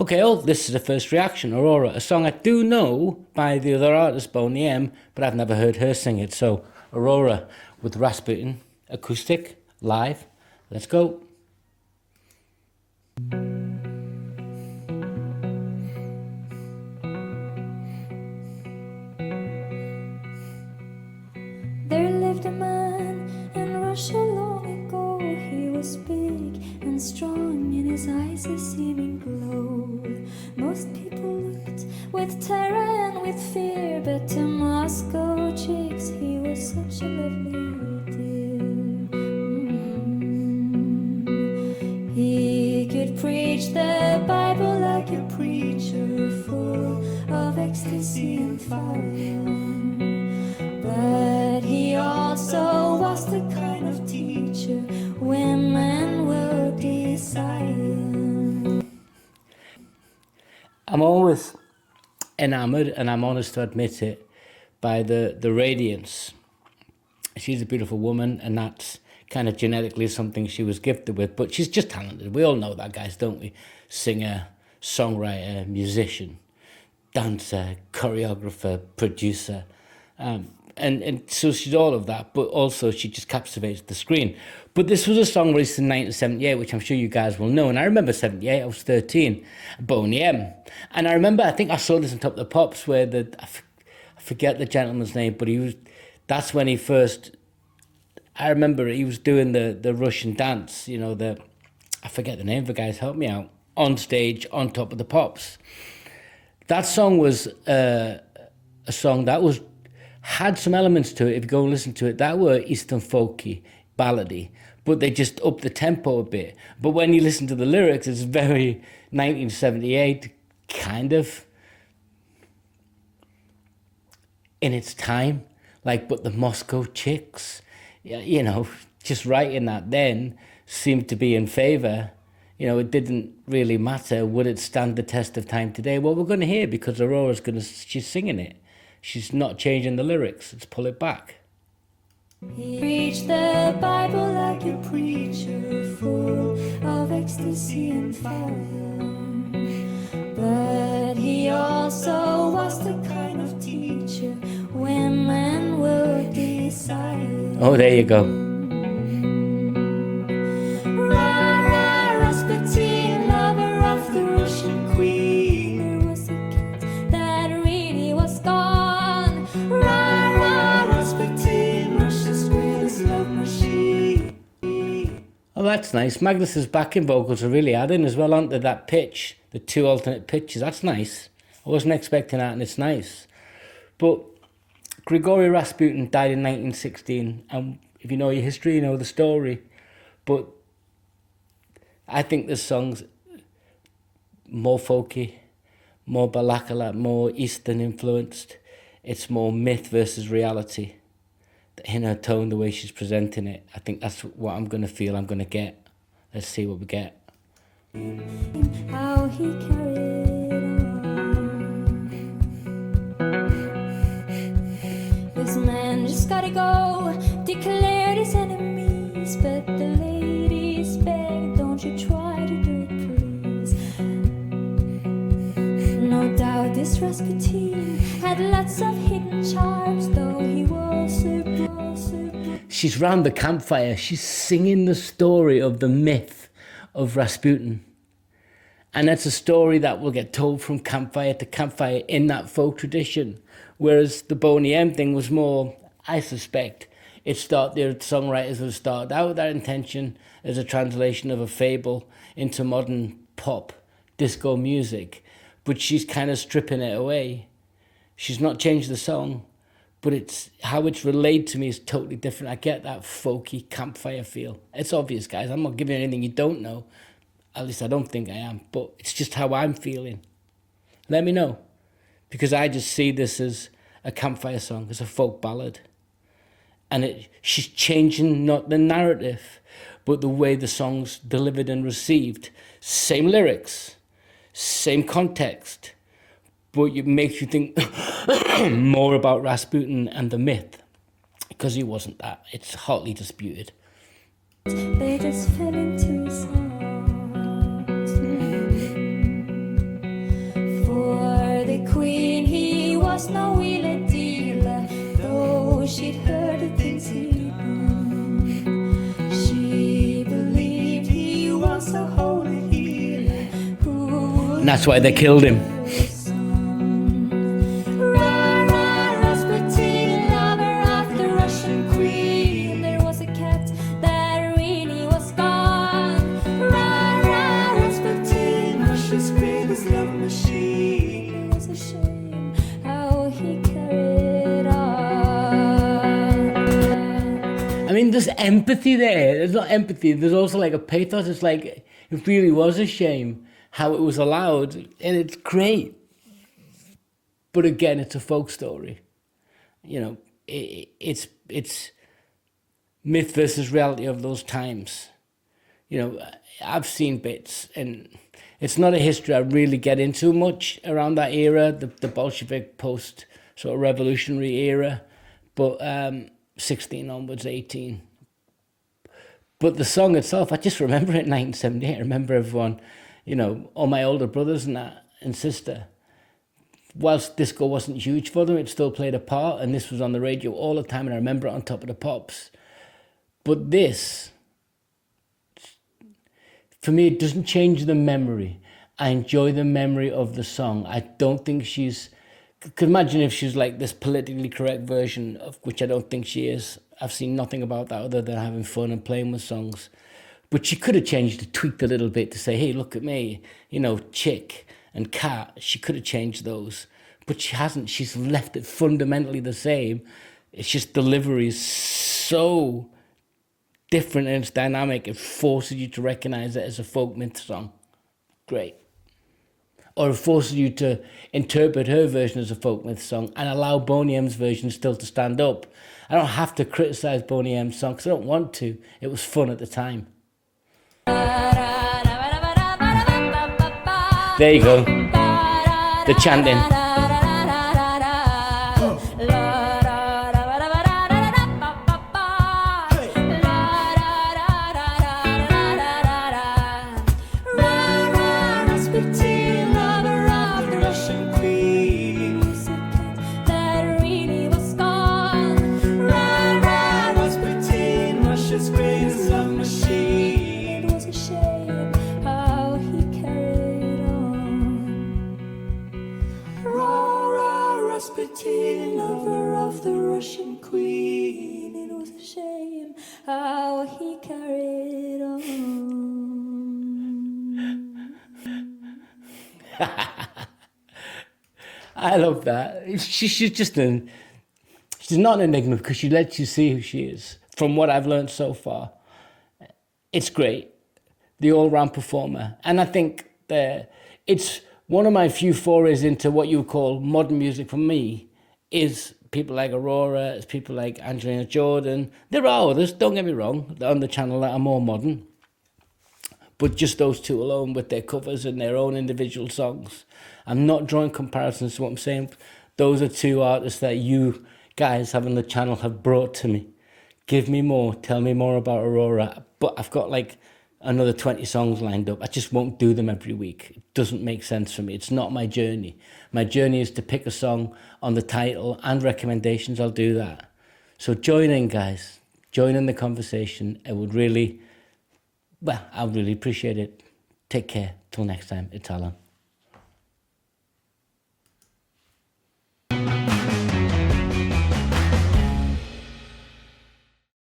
Okay, oh, this is the first reaction, Aurora, a song I do know by the other artist, BONEY M, but I've never heard her sing it. So, Aurora with Rasputin, acoustic, live. Let's go. There lived a man in Russia long ago. He was big and strong, in his eyes a seeming glow. Most people looked with terror and with fear, but to Moscow chicks he was such a lovely dear. He could preach the Bible like a preacher, full of ecstasy and fire. But he also was the kind of teacher women will desire. I'm always enamored, and I'm honest to admit it, by the radiance. She's a beautiful woman, and that's kind of genetically something she was gifted with, but she's just talented. We all know that, guys, don't we? Singer, songwriter, musician, dancer, choreographer, producer. And so she's all of that, but also she just captivates the screen. But this was a song released in 1978, which I'm sure you guys will know. And I remember 78, I was 13, BONEY M. And I remember, I think I saw this on Top of the Pops, where I forget the gentleman's name, but that's when he first, I remember he was doing the Russian dance, you know, I forget the name of the guys, help me out, on stage, on Top of the Pops. That song was a song that had some elements to it. If you go and listen to it, that were Eastern folky, ballady, but they just upped the tempo a bit. But when you listen to the lyrics, it's very 1978, kind of in its time. Like, but the Moscow chicks, you know, just writing that then seemed to be in favor. You know, it didn't really matter. Would it stand the test of time today? Well, we're going to hear, because Aurora's she's singing it. She's not changing the lyrics. Let's pull it back. He preached the Bible like a preacher, full of ecstasy and fire. But he also was the kind of teacher women would desire. Oh, there you go. Rasputin, lover of the Russian queen. There was a cat that really was gone. Rasputin, Russia's greatest love machine. Oh, that's nice. Magnus's backing vocals are really adding as well onto that pitch, the two alternate pitches. That's nice. I wasn't expecting that, and it's nice. But Grigory Rasputin died in 1916, and if you know your history, you know the story. But I think this song's more folky, more balakala, more Eastern influenced. It's more myth versus reality. In her tone, the way she's presenting it, I think that's what I'm going to feel I'm going to get. Let's see what we get. How he carried on. This man just gotta go, declared his enemies, but the ladies begged, don't you try to do it, please. No doubt this Rasputin had lots of hidden charms, though he was super. She's round the campfire. She's singing the story of the myth of Rasputin. And that's a story that will get told from campfire to campfire in that folk tradition. Whereas the BONEY M thing was more, I suspect, the songwriters would start out with that intention as a translation of a fable into modern pop, disco music. But she's kind of stripping it away. She's not changed the song, but it's how it's relayed to me is totally different. I get that folky campfire feel. It's obvious, guys. I'm not giving you anything you don't know. At least I don't think I am. But it's just how I'm feeling. Let me know. Because I just see this as a campfire song, as a folk ballad. And she's changing not the narrative, but the way the song's delivered and received. Same lyrics, same context, but it makes you think more about Rasputin and the myth, because he wasn't that. It's hotly disputed. They just fell into his arms. was no wheeler dealer, though she'd heard the things he'd done. She believed he was a holy healer who And that's why they killed him. I mean, there's empathy there. There's not empathy. There's also like a pathos. It's like, it really was a shame how it was allowed. And it's great. But again, it's a folk story. You know, it's myth versus reality of those times. You know, I've seen bits, and it's not a history I really get into much around that era, the Bolshevik post sort of revolutionary era. But 16 onwards, 18. But the song itself, I just remember it in 1978. I remember everyone, you know, all my older brothers and that, and sister. Whilst disco wasn't huge for them, it still played a part, and this was on the radio all the time, and I remember it on Top of the Pops. But this, for me, it doesn't change the memory. I enjoy the memory of the song. I don't think she's... Could imagine if she's like this politically correct version, of which I don't think she is. I've seen nothing about that other than having fun and playing with songs. But she could have changed it, tweaked a little bit to say, hey, look at me, you know, chick and cat. She could have changed those, but she hasn't. She's left it fundamentally the same. It's just delivery is so different and it's dynamic. It forces you to recognize it as a folk myth song. Great. Or it forces you to interpret her version as a folk myth song and allow BONEY M's version still to stand up. I don't have to criticize BONEY M's song because I don't want to. It was fun at the time. There you go. The chanting. Lover of the Russian queen, it was a shame how he carried on. I love that. She's just she's not an enigma because she lets you see who she is. From what I've learned so far, it's great. The all-round performer, and I think it's one of my few forays into what you would call modern music for me. Is people like Aurora, it's people like Angelina Jordan. There are others, don't get me wrong, on the channel that are more modern. But just those two alone with their covers and their own individual songs. I'm not drawing comparisons to what I'm saying. Those are two artists that you guys have on the channel have brought to me. Give me more, tell me more about Aurora. But I've got like another 20 songs lined up. I just won't do them every week. It doesn't make sense for me. It's not my journey. My journey is to pick a song on the title and recommendations. I'll do that. So join in, guys. Join in the conversation. I would really appreciate it. Take care. Till next time. It's Alan.